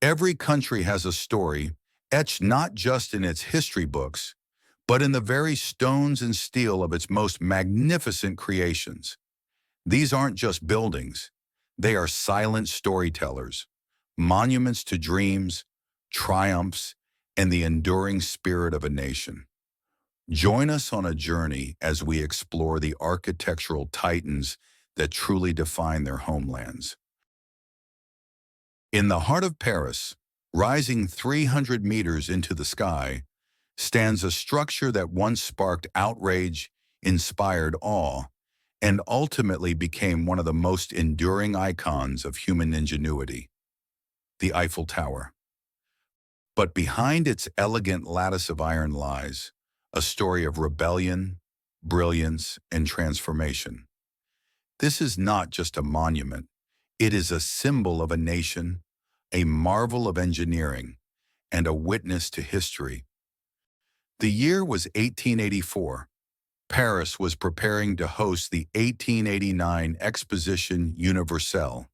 Every country has a story, etched not just in its history books, but in the very stones and steel of its most magnificent creations. These aren't just buildings. They are silent storytellers, monuments to dreams, triumphs, and the enduring spirit of a nation. Join us on a journey as we explore the architectural titans that truly define their homelands. In the heart of Paris, rising 300 meters into the sky, stands a structure that once sparked outrage, inspired awe, and ultimately became one of the most enduring icons of human ingenuity, the Eiffel Tower. But behind its elegant lattice of iron lies a story of rebellion, brilliance, and transformation. This is not just a monument. It is a symbol of a nation, a marvel of engineering, and a witness to history. The year was 1884. Paris was preparing to host the 1889 Exposition Universelle,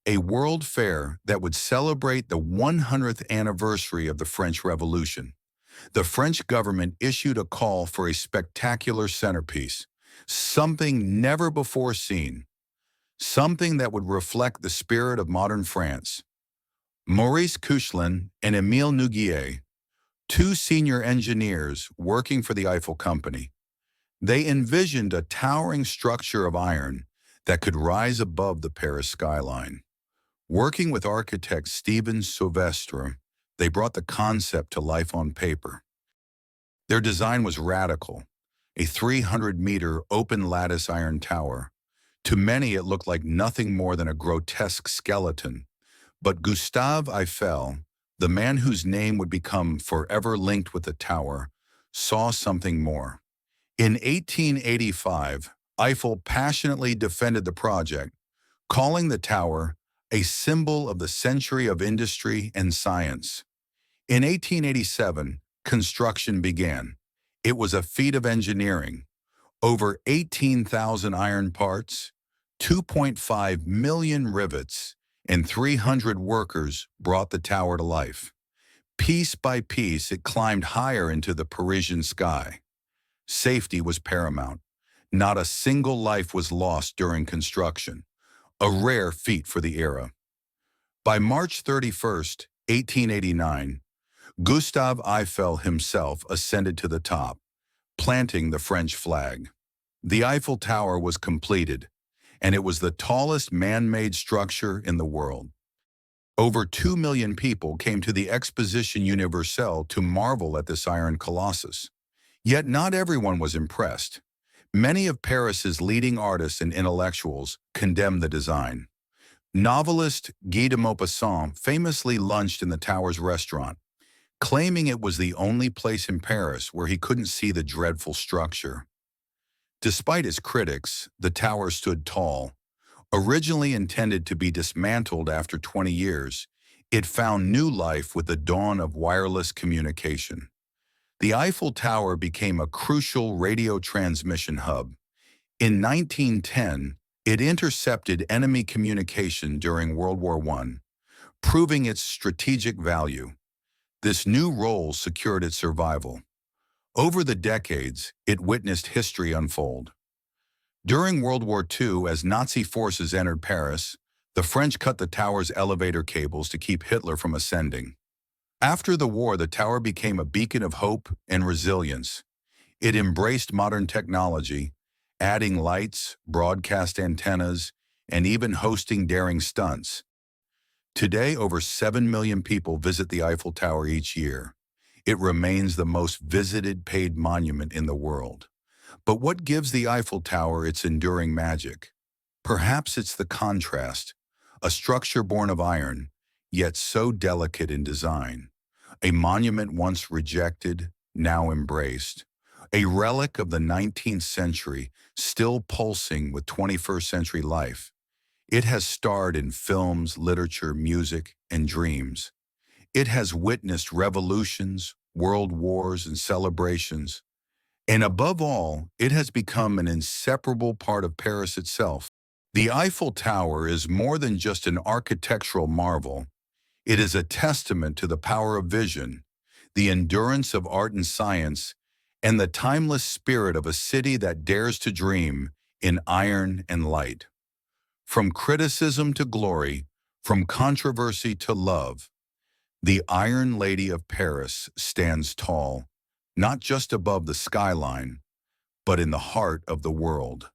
a world fair that would celebrate the 100th anniversary of the French Revolution. The French government issued a call for a spectacular centerpiece, something never before seen, something that would reflect the spirit of modern France. Maurice Couchelin and Émile Nouguier, two senior engineers working for the Eiffel Company, they envisioned a towering structure of iron that could rise above the Paris skyline. Working with architect Stephen Sylvestre, they brought the concept to life on paper. Their design was radical, a 300-meter open lattice iron tower. To many, it looked like nothing more than a grotesque skeleton. But Gustave Eiffel, the man whose name would become forever linked with the tower, saw something more. In 1885, Eiffel passionately defended the project, calling the tower a symbol of the century of industry and science. In 1887, construction began. It was a feat of engineering. Over 18,000 iron parts, 2.5 million rivets, and 300 workers brought the tower to life. Piece by piece, it climbed higher into the Parisian sky. Safety was paramount. Not a single life was lost during construction, a rare feat for the era. By March 31st, 1889, Gustave Eiffel himself ascended to the top, planting the French flag. The Eiffel Tower was completed, and it was the tallest man-made structure in the world. Over 2 million people came to the Exposition Universelle to marvel at this iron colossus. Yet not everyone was impressed. Many of Paris's leading artists and intellectuals condemned the design. Novelist Guy de Maupassant famously lunched in the tower's restaurant, claiming it was the only place in Paris where he couldn't see the dreadful structure. Despite his critics, the tower stood tall. Originally intended to be dismantled after 20 years, it found new life with the dawn of wireless communication. The Eiffel Tower became a crucial radio transmission hub. In 1910, it intercepted enemy communication during World War I, proving its strategic value. This new role secured its survival. Over the decades, it witnessed history unfold. During World War II, as Nazi forces entered Paris, the French cut the tower's elevator cables to keep Hitler from ascending. After the war, the tower became a beacon of hope and resilience. It embraced modern technology, adding lights, broadcast antennas, and even hosting daring stunts. Today, over 7 million people visit the Eiffel Tower each year. It remains the most visited paid monument in the world. But what gives the Eiffel Tower its enduring magic? Perhaps it's the contrast, a structure born of iron, yet so delicate in design. A monument once rejected, now embraced. A relic of the 19th century, still pulsing with 21st century life. It has starred in films, literature, music, and dreams. It has witnessed revolutions, world wars, and celebrations. And above all, it has become an inseparable part of Paris itself. The Eiffel Tower is more than just an architectural marvel. It is a testament to the power of vision, the endurance of art and science, and the timeless spirit of a city that dares to dream in iron and light. From criticism to glory, from controversy to love, the Iron Lady of Paris stands tall, not just above the skyline, but in the heart of the world.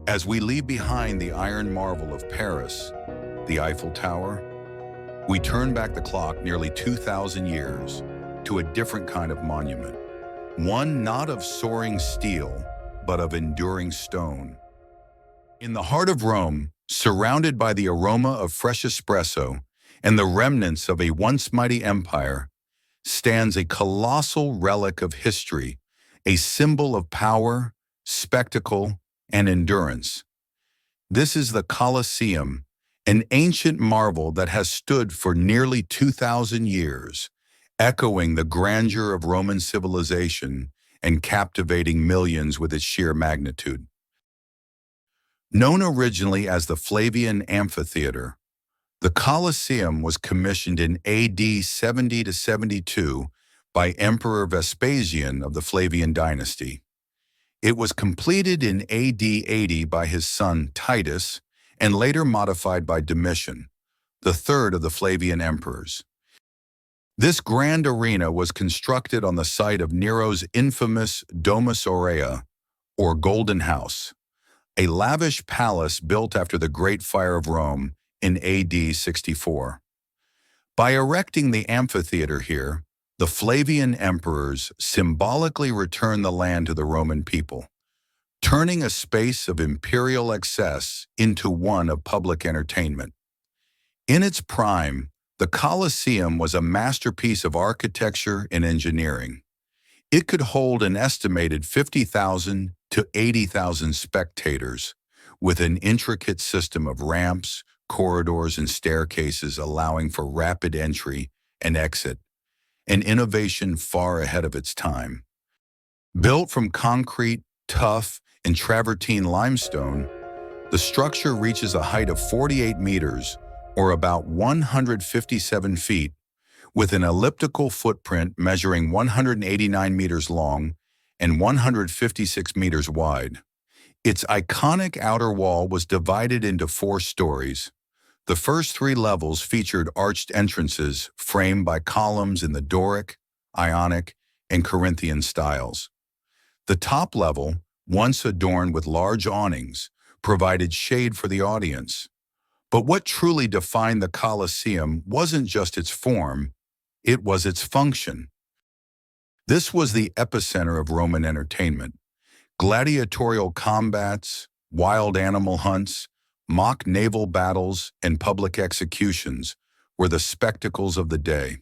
As we leave behind the iron marvel of Paris, the Eiffel Tower, we turn back the clock nearly 2,000 years to a different kind of monument. One not of soaring steel, but of enduring stone. In the heart of Rome, surrounded by the aroma of fresh espresso and the remnants of a once mighty empire, stands a colossal relic of history, a symbol of power, spectacle, and endurance. This is the Colosseum, an ancient marvel that has stood for nearly 2,000 years, echoing the grandeur of Roman civilization and captivating millions with its sheer magnitude. Known originally as the Flavian Amphitheater, the Colosseum was commissioned in AD 70 to 72 by Emperor Vespasian of the Flavian dynasty. It was completed in AD 80 by his son Titus and later modified by Domitian, the third of the Flavian emperors. This grand arena was constructed on the site of Nero's infamous Domus Aurea, or Golden House, a lavish palace built after the Great Fire of Rome in AD 64. By erecting the amphitheater here, the Flavian emperors symbolically returned the land to the Roman people, turning a space of imperial excess into one of public entertainment. In its prime, the Colosseum was a masterpiece of architecture and engineering. It could hold an estimated 50,000 to 80,000 spectators, with an intricate system of ramps, corridors, and staircases allowing for rapid entry and exit, an innovation far ahead of its time. Built from concrete, tuff, and travertine limestone, the structure reaches a height of 48 meters, or about 157 feet, with an elliptical footprint measuring 189 meters long and 156 meters wide. Its iconic outer wall was divided into 4 stories. The first 3 levels featured arched entrances framed by columns in the Doric, Ionic, and Corinthian styles. The top level, once adorned with large awnings, provided shade for the audience. But what truly defined the Colosseum wasn't just its form, it was its function. This was the epicenter of Roman entertainment. Gladiatorial combats, wild animal hunts, mock naval battles, and public executions were the spectacles of the day.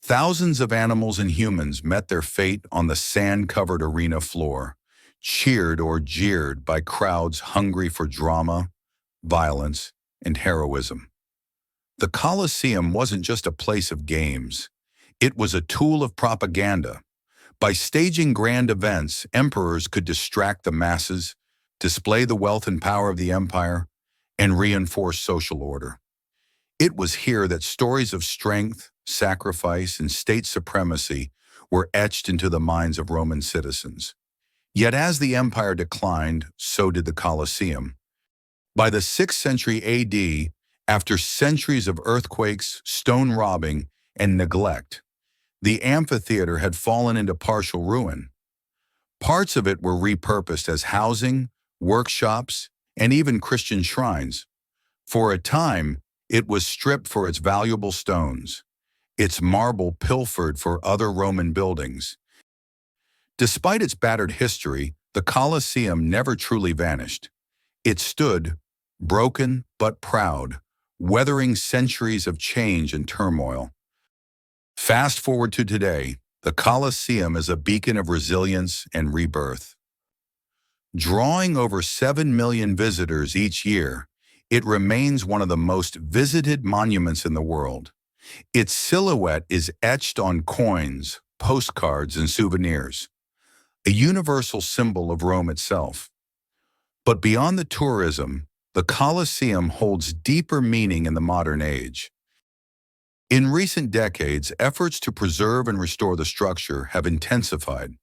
Thousands of animals and humans met their fate on the sand-covered arena floor, cheered or jeered by crowds hungry for drama, violence, and heroism. The Colosseum wasn't just a place of games. It was a tool of propaganda. By staging grand events, emperors could distract the masses, display the wealth and power of the empire, and reinforce social order. It was here that stories of strength, sacrifice, and state supremacy were etched into the minds of Roman citizens. Yet as the empire declined, so did the Colosseum. By the 6th century AD, after centuries of earthquakes, stone robbing, and neglect, the amphitheater had fallen into partial ruin. Parts of it were repurposed as housing, workshops, and even Christian shrines. For a time, it was stripped for its valuable stones, its marble pilfered for other Roman buildings. Despite its battered history, the Colosseum never truly vanished. It stood, broken but proud, weathering centuries of change and turmoil. Fast forward to today, the Colosseum is a beacon of resilience and rebirth. Drawing over 7 million visitors each year, it remains one of the most visited monuments in the world. Its silhouette is etched on coins, postcards, and souvenirs, a universal symbol of Rome itself. But beyond the tourism, the Colosseum holds deeper meaning in the modern age. In recent decades, efforts to preserve and restore the structure have intensified.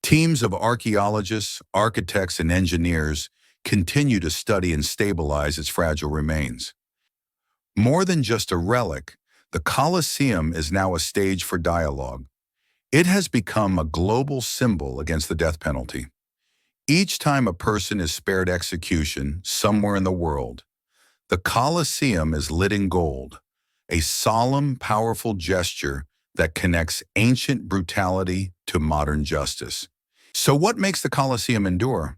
Teams of archaeologists, architects, and engineers continue to study and stabilize its fragile remains. More than just a relic, the Colosseum is now a stage for dialogue. It has become a global symbol against the death penalty. Each time a person is spared execution somewhere in the world, the Colosseum is lit in gold, a solemn, powerful gesture that connects ancient brutality to modern justice. So what makes the Colosseum endure?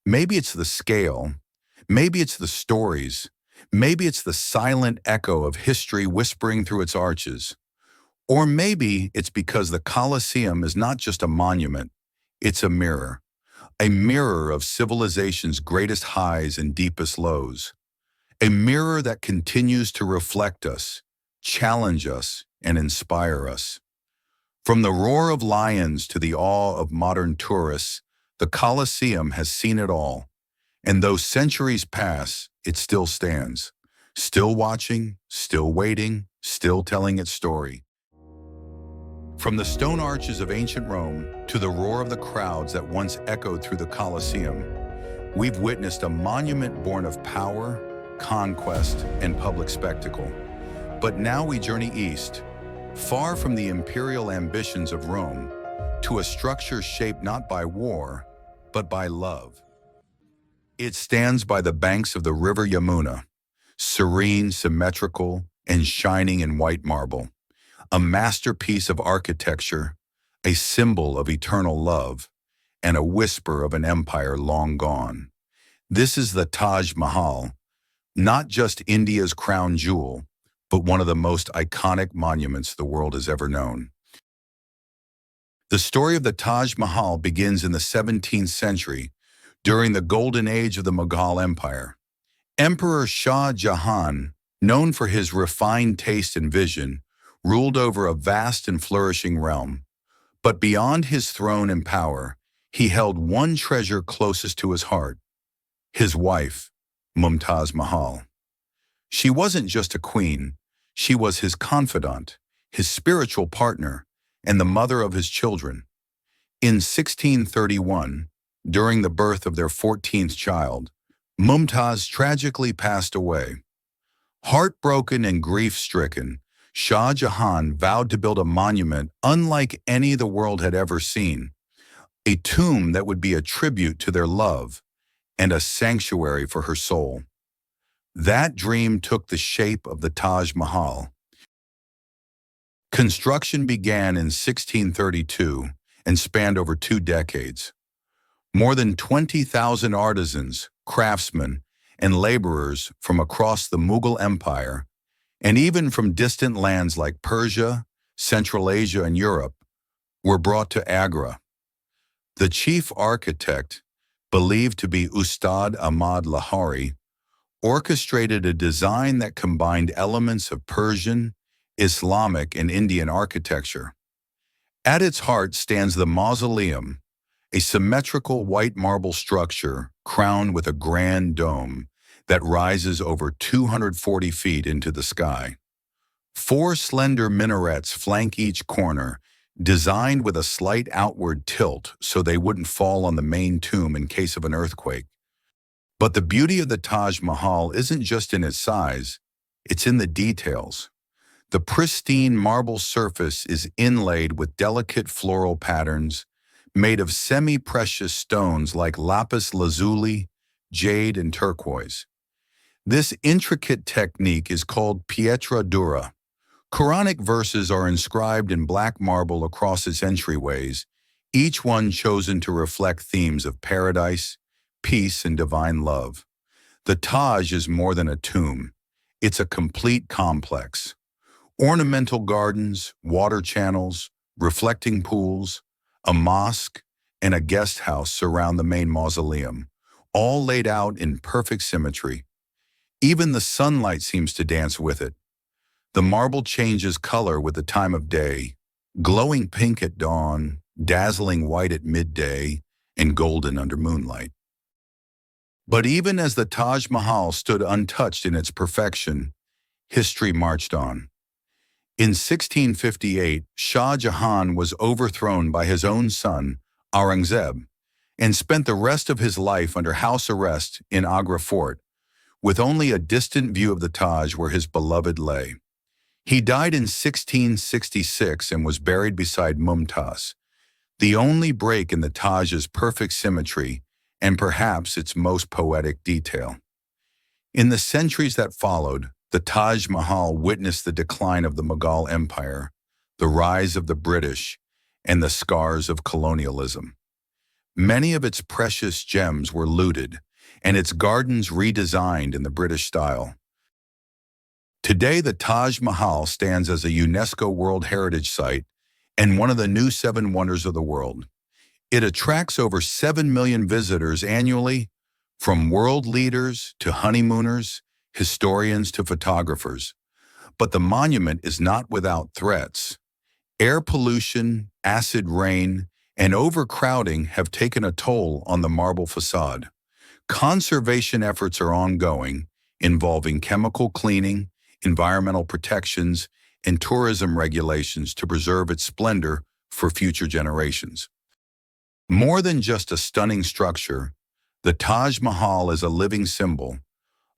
Maybe it's the scale, maybe it's the stories, maybe it's the silent echo of history whispering through its arches. Or maybe it's because the Colosseum is not just a monument, it's a mirror of civilization's greatest highs and deepest lows, a mirror that continues to reflect us, challenge us, and inspire us. From the roar of lions to the awe of modern tourists, the Colosseum has seen it all. And though centuries pass, it still stands, still watching, still waiting, still telling its story. From the stone arches of ancient Rome to the roar of the crowds that once echoed through the Colosseum, we've witnessed a monument born of power, conquest, and public spectacle. But now we journey east, far from the imperial ambitions of Rome, to a structure shaped not by war, but by love. It stands by the banks of the river Yamuna, serene, symmetrical, and shining in white marble, a masterpiece of architecture, a symbol of eternal love, and a whisper of an empire long gone. This is the Taj Mahal, not just India's crown jewel, but one of the most iconic monuments the world has ever known. The story of the Taj Mahal begins in the 17th century, during the golden age of the Mughal Empire. Emperor Shah Jahan, known for his refined taste and vision, ruled over a vast and flourishing realm. But beyond his throne and power, he held one treasure closest to his heart: his wife, Mumtaz Mahal. She wasn't just a queen, she was his confidant, his spiritual partner, and the mother of his children. In 1631, during the birth of their 14th child, Mumtaz tragically passed away. Heartbroken and grief-stricken, Shah Jahan vowed to build a monument unlike any the world had ever seen, a tomb that would be a tribute to their love and a sanctuary for her soul. That dream took the shape of the Taj Mahal. Construction began in 1632 and spanned over 2 decades. More than 20,000 artisans, craftsmen, and laborers from across the Mughal Empire, and even from distant lands like Persia, Central Asia, and Europe, were brought to Agra. The chief architect, believed to be Ustad Ahmad Lahori, orchestrated a design that combined elements of Persian, Islamic, and Indian architecture. At its heart stands the mausoleum, a symmetrical white marble structure crowned with a grand dome that rises over 240 feet into the sky. 4 slender minarets flank each corner, designed with a slight outward tilt so they wouldn't fall on the main tomb in case of an earthquake. But the beauty of the Taj Mahal isn't just in its size, it's in the details. The pristine marble surface is inlaid with delicate floral patterns, made of semi-precious stones like lapis lazuli, jade, and turquoise. This intricate technique is called pietra dura. Quranic verses are inscribed in black marble across its entryways, each one chosen to reflect themes of paradise, peace, and divine love. The Taj is more than a tomb. It's a complete complex. Ornamental gardens, water channels, reflecting pools, a mosque, and a guest house surround the main mausoleum, all laid out in perfect symmetry. Even the sunlight seems to dance with it. The marble changes color with the time of day, glowing pink at dawn, dazzling white at midday, and golden under moonlight. But even as the Taj Mahal stood untouched in its perfection, history marched on. In 1658, Shah Jahan was overthrown by his own son, Aurangzeb, and spent the rest of his life under house arrest in Agra Fort, with only a distant view of the Taj where his beloved lay. He died in 1666 and was buried beside Mumtaz, the only break in the Taj's perfect symmetry and perhaps its most poetic detail. In the centuries that followed, the Taj Mahal witnessed the decline of the Mughal Empire, the rise of the British, and the scars of colonialism. Many of its precious gems were looted, and its gardens redesigned in the British style. Today, the Taj Mahal stands as a UNESCO World Heritage Site and one of the new seven wonders of the world. It attracts over 7 million visitors annually, from world leaders to honeymooners, historians to photographers. But the monument is not without threats. Air pollution, acid rain, and overcrowding have taken a toll on the marble facade. Conservation efforts are ongoing, involving chemical cleaning, environmental protections, and tourism regulations to preserve its splendor for future generations. More than just a stunning structure, the Taj Mahal is a living symbol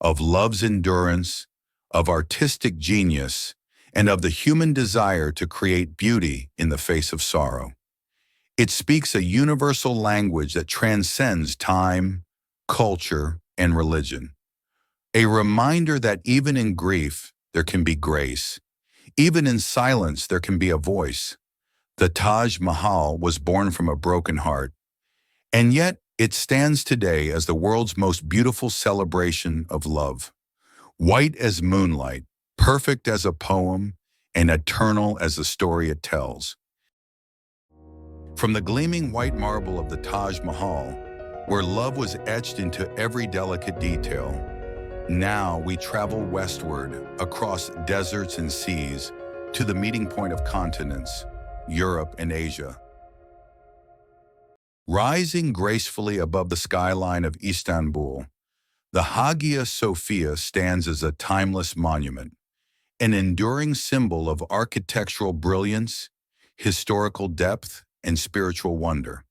of love's endurance, of artistic genius, and of the human desire to create beauty in the face of sorrow. It speaks a universal language that transcends time, culture, and religion. A reminder that even in grief, there can be grace. Even in silence, there can be a voice. The Taj Mahal was born from a broken heart, and yet it stands today as the world's most beautiful celebration of love. White as moonlight, perfect as a poem, and eternal as the story it tells. From the gleaming white marble of the Taj Mahal, where love was etched into every delicate detail, now we travel westward, across deserts and seas, to the meeting point of continents, Europe and Asia. Rising gracefully above the skyline of Istanbul, the Hagia Sophia stands as a timeless monument, an enduring symbol of architectural brilliance, historical depth, and spiritual wonder.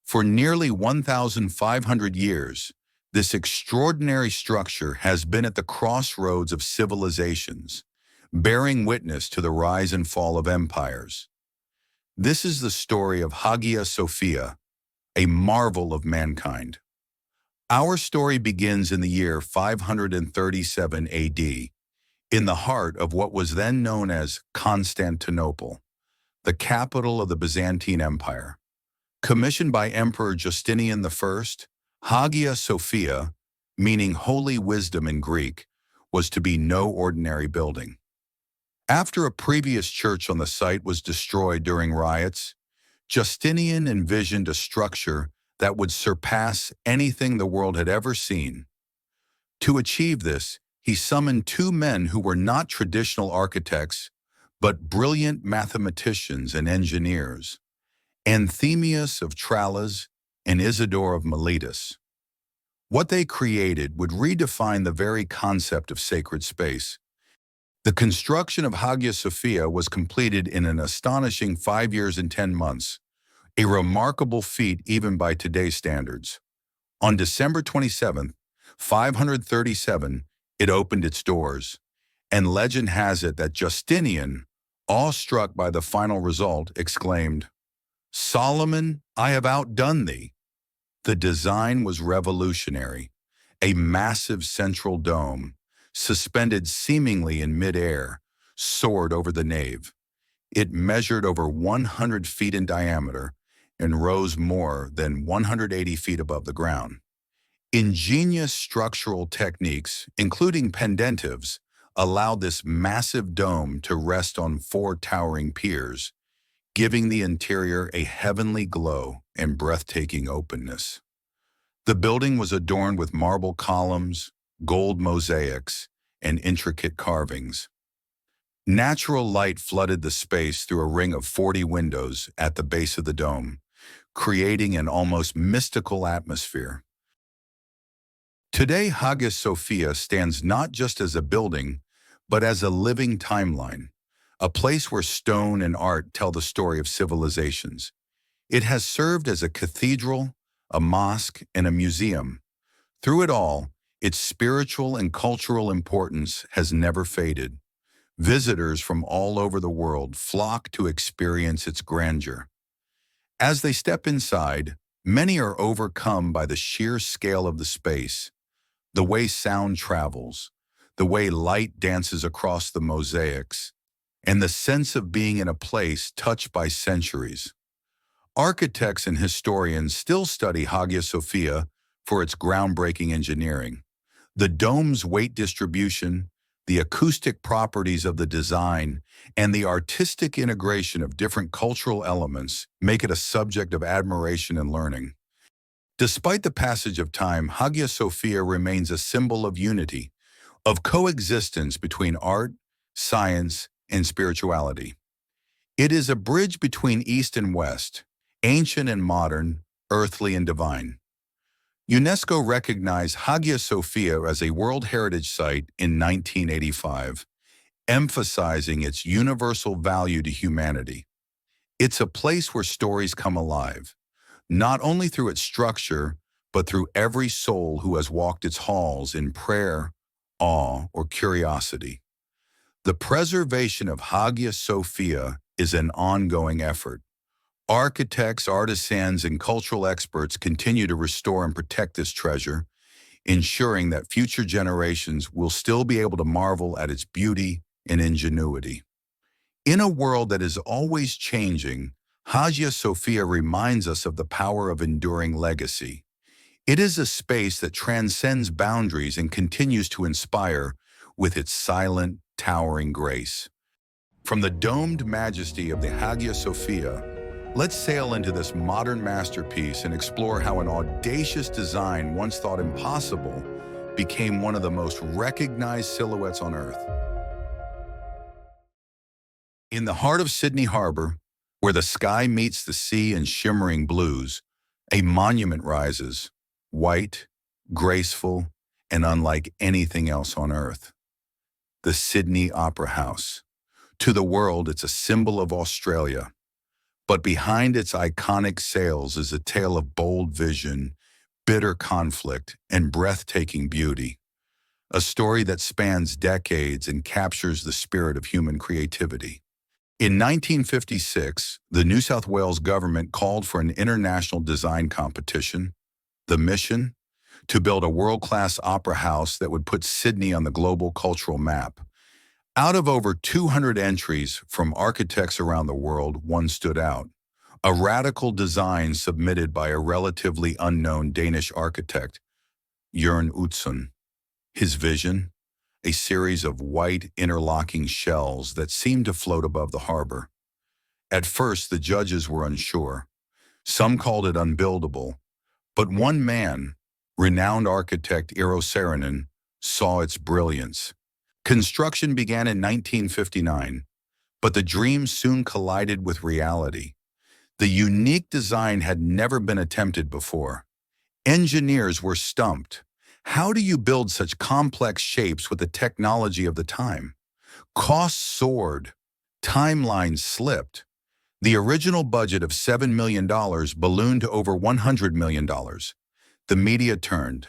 For nearly 1,500 years, this extraordinary structure has been at the crossroads of civilizations, bearing witness to the rise and fall of empires. This is the story of Hagia Sophia, a marvel of mankind. Our story begins in the year 537 AD, in the heart of what was then known as Constantinople, the capital of the Byzantine Empire. Commissioned by Emperor Justinian I, Hagia Sophia, meaning holy wisdom in Greek, was to be no ordinary building. After a previous church on the site was destroyed during riots, Justinian envisioned a structure that would surpass anything the world had ever seen. To achieve this, he summoned two men who were not traditional architects, but brilliant mathematicians and engineers, Anthemius of Tralles and Isidore of Miletus. What they created would redefine the very concept of sacred space. The construction of Hagia Sophia was completed in an astonishing 5 years and 10 months, a remarkable feat even by today's standards. On December 27, 537, it opened its doors, and legend has it that Justinian, awestruck by the final result, exclaimed, "Solomon, I have outdone thee." The design was revolutionary, a massive central dome, suspended seemingly in midair, soared over the nave. It measured over 100 feet in diameter and rose more than 180 feet above the ground. Ingenious structural techniques, including pendentives, allowed this massive dome to rest on 4 towering piers, giving the interior a heavenly glow and breathtaking openness. The building was adorned with marble columns, gold mosaics, and intricate carvings. Natural light flooded the space through a ring of 40 windows at the base of the dome, creating an almost mystical atmosphere. Today, Hagia Sophia stands not just as a building, but as a living timeline, a place where stone and art tell the story of civilizations. It has served as a cathedral, a mosque, and a museum. Through it all, its spiritual and cultural importance has never faded. Visitors from all over the world flock to experience its grandeur. As they step inside, many are overcome by the sheer scale of the space, the way sound travels, the way light dances across the mosaics, and the sense of being in a place touched by centuries. Architects and historians still study Hagia Sophia for its groundbreaking engineering. The dome's weight distribution, the acoustic properties of the design, and the artistic integration of different cultural elements make it a subject of admiration and learning. Despite the passage of time, Hagia Sophia remains a symbol of unity, of coexistence between art, science, and spirituality. It is a bridge between East and West, ancient and modern, earthly and divine. UNESCO recognized Hagia Sophia as a World Heritage Site in 1985, emphasizing its universal value to humanity. It's a place where stories come alive, not only through its structure, but through every soul who has walked its halls in prayer, awe, or curiosity. The preservation of Hagia Sophia is an ongoing effort. Architects, artisans, and cultural experts continue to restore and protect this treasure, ensuring that future generations will still be able to marvel at its beauty and ingenuity. In a world that is always changing, Hagia Sophia reminds us of the power of enduring legacy. It is a space that transcends boundaries and continues to inspire with its silent, towering grace. From the domed majesty of the Hagia Sophia, let's sail into this modern masterpiece and explore how an audacious design once thought impossible became one of the most recognized silhouettes on Earth. In the heart of Sydney Harbor, where the sky meets the sea in shimmering blues, a monument rises, white, graceful, and unlike anything else on Earth. The Sydney Opera House. To the world, it's a symbol of Australia. But behind its iconic sails is a tale of bold vision, bitter conflict, and breathtaking beauty. A story that spans decades and captures the spirit of human creativity. In 1956, the New South Wales government called for an international design competition. The mission? To build a world-class opera house that would put Sydney on the global cultural map. Out of over 200 entries from architects around the world, one stood out. A radical design submitted by a relatively unknown Danish architect, Jørn Utzon. His vision? A series of white interlocking shells that seemed to float above the harbor. At first, the judges were unsure. Some called it unbuildable, but one man, renowned architect Eero Saarinen, saw its brilliance. Construction began in 1959, but the dream soon collided with reality. The unique design had never been attempted before. Engineers were stumped. How do you build such complex shapes with the technology of the time? Costs soared. Timelines slipped. The original budget of $7 million ballooned to over $100 million. The media turned.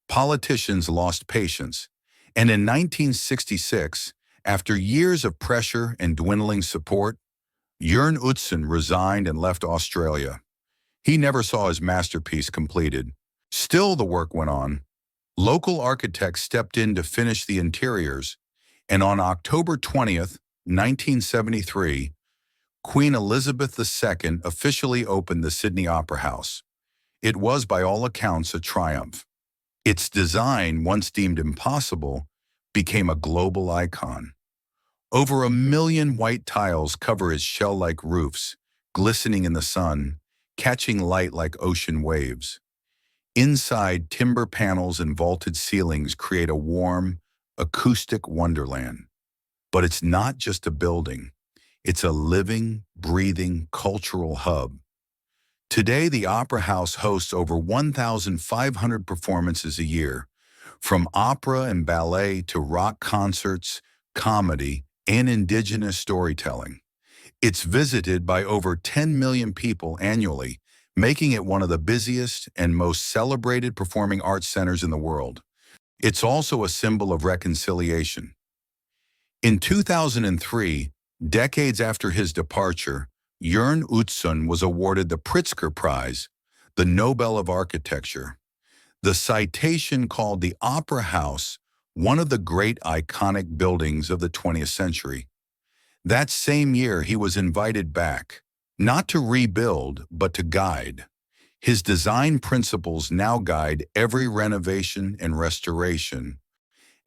Politicians lost patience. And in 1966, after years of pressure and dwindling support, Jørn Utzon resigned and left Australia. He never saw his masterpiece completed. Still, the work went on. Local architects stepped in to finish the interiors, and on October 20th, 1973, Queen Elizabeth II officially opened the Sydney Opera House. It was, by all accounts, a triumph. Its design, once deemed impossible, became a global icon. Over 1 million white tiles cover its shell-like roofs, glistening in the sun, catching light like ocean waves. Inside, timber panels and vaulted ceilings create a warm, acoustic wonderland. But it's not just a building. It's a living, breathing, cultural hub. Today, the Opera House hosts over 1,500 performances a year, from opera and ballet to rock concerts, comedy, and indigenous storytelling. It's visited by over 10 million people annually, making it one of the busiest and most celebrated performing arts centers in the world. It's also a symbol of reconciliation. In 2003, decades after his departure, Jørn Utzon was awarded the Pritzker Prize, the Nobel of Architecture. The citation called the Opera House one of the great iconic buildings of the 20th century. That same year, he was invited back, not to rebuild, but to guide. His design principles now guide every renovation and restoration.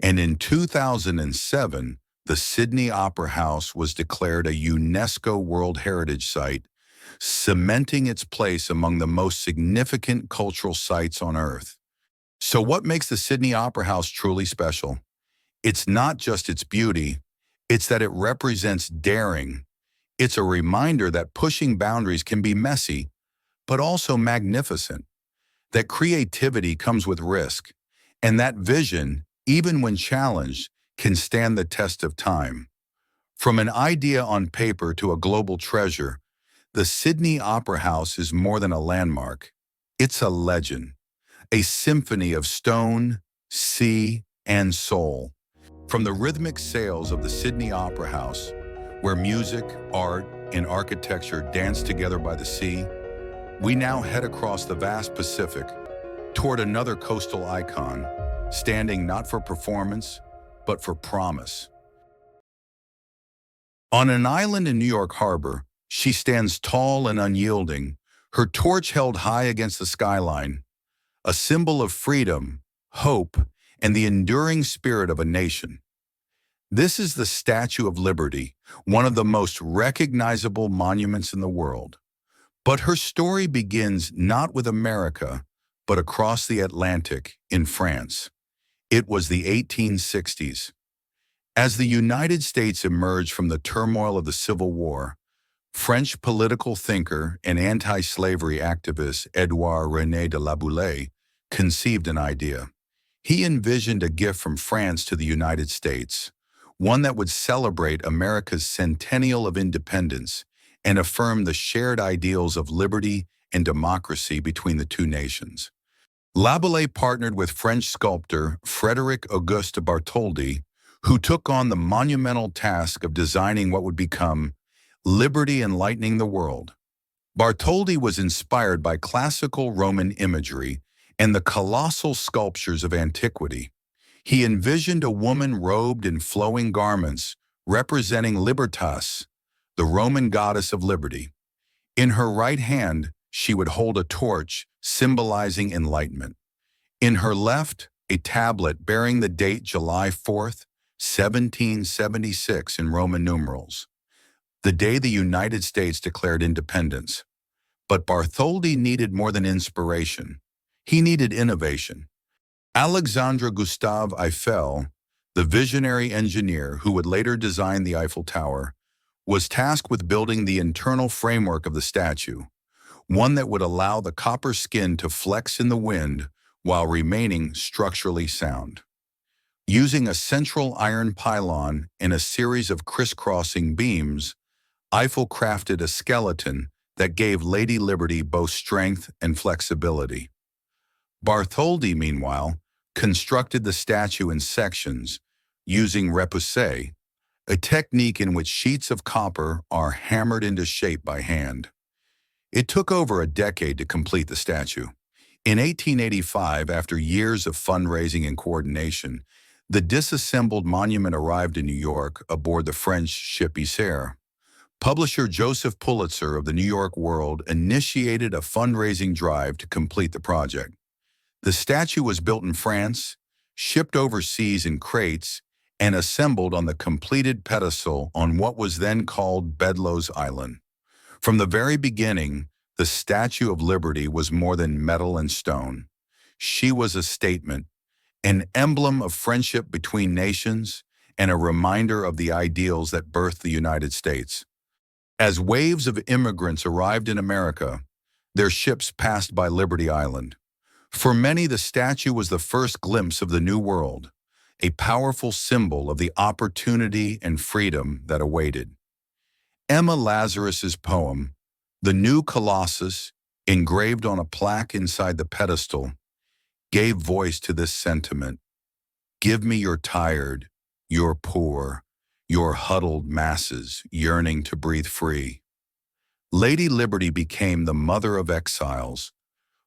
And in 2007, the Sydney Opera House was declared a UNESCO World Heritage Site, cementing its place among the most significant cultural sites on Earth. So what makes the Sydney Opera House truly special? It's not just its beauty, it's that it represents daring. It's a reminder that pushing boundaries can be messy, but also magnificent. That creativity comes with risk, and that vision, even when challenged, can stand the test of time. From an idea on paper to a global treasure, the Sydney Opera House is more than a landmark. It's a legend, a symphony of stone, sea, and soul. From the rhythmic sails of the Sydney Opera House, where music, art, and architecture dance together by the sea, we now head across the vast Pacific toward another coastal icon, standing not for performance, but for promise. On an island in New York Harbor, she stands tall and unyielding, her torch held high against the skyline, a symbol of freedom, hope, and the enduring spirit of a nation. This is the Statue of Liberty, one of the most recognizable monuments in the world. But her story begins not with America, but across the Atlantic in France. It was the 1860s. As the United States emerged from the turmoil of the Civil War, French political thinker and anti-slavery activist Édouard René de la Boulaye conceived an idea. He envisioned a gift from France to the United States, one that would celebrate America's centennial of independence and affirm the shared ideals of liberty and democracy between the two nations. Laboulaye partnered with French sculptor Frédéric-Auguste Bartholdi, who took on the monumental task of designing what would become Liberty Enlightening the World. Bartholdi was inspired by classical Roman imagery and the colossal sculptures of antiquity. He envisioned a woman robed in flowing garments representing Libertas, the Roman goddess of liberty. In her right hand, she would hold a torch symbolizing enlightenment. In her left, a tablet bearing the date July 4th, 1776 in Roman numerals, the day the United States declared independence. But Bartholdi needed more than inspiration. He needed innovation. Alexandre Gustave Eiffel, the visionary engineer who would later design the Eiffel Tower, was tasked with building the internal framework of the statue, one that would allow the copper skin to flex in the wind while remaining structurally sound. Using a central iron pylon and a series of crisscrossing beams, Eiffel crafted a skeleton that gave Lady Liberty both strength and flexibility. Bartholdi, meanwhile, constructed the statue in sections using repoussé, a technique in which sheets of copper are hammered into shape by hand. It took over a decade to complete the statue. In 1885, after years of fundraising and coordination, the disassembled monument arrived in New York aboard the French ship Isère. Publisher Joseph Pulitzer of the New York World initiated a fundraising drive to complete the project. The statue was built in France, shipped overseas in crates, and assembled on the completed pedestal on what was then called Bedloe's Island. From the very beginning, the Statue of Liberty was more than metal and stone. She was a statement, an emblem of friendship between nations, and a reminder of the ideals that birthed the United States. As waves of immigrants arrived in America, their ships passed by Liberty Island. For many, the statue was the first glimpse of the New World, a powerful symbol of the opportunity and freedom that awaited. Emma Lazarus's poem, The New Colossus, engraved on a plaque inside the pedestal, gave voice to this sentiment. Give me your tired, your poor, your huddled masses yearning to breathe free. Lady Liberty became the mother of exiles,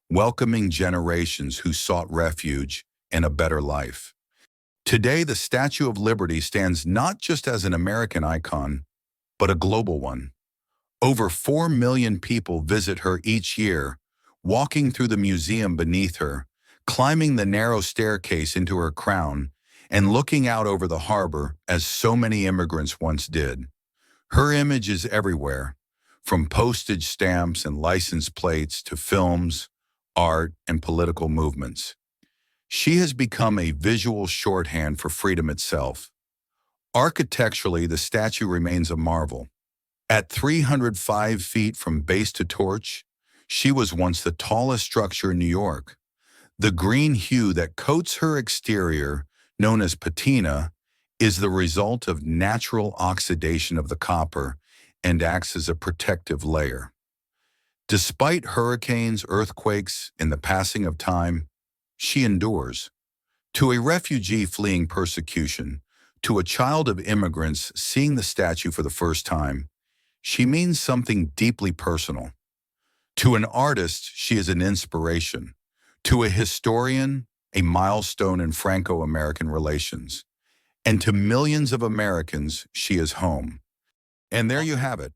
welcoming generations who sought refuge and a better life. Today, the Statue of Liberty stands not just as an American icon, but a global one. Over 4 million people visit her each year, walking through the museum beneath her, climbing the narrow staircase into her crown, and looking out over the harbor as so many immigrants once did. Her image is everywhere, from postage stamps and license plates to films, art, and political movements. She has become a visual shorthand for freedom itself. Architecturally, the statue remains a marvel. At 305 feet from base to torch, she was once the tallest structure in New York. The green hue that coats her exterior, known as patina, is the result of natural oxidation of the copper and acts as a protective layer. Despite hurricanes, earthquakes, and the passing of time, she endures. To a refugee fleeing persecution, to a child of immigrants seeing the statue for the first time, she means something deeply personal. To an artist, she is an inspiration. To a historian, a milestone in Franco-American relations. And to millions of Americans, she is home. And there you have it,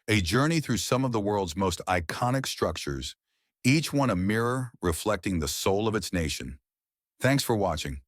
a journey through some of the world's most iconic structures, each one a mirror reflecting the soul of its nation. Thanks for watching.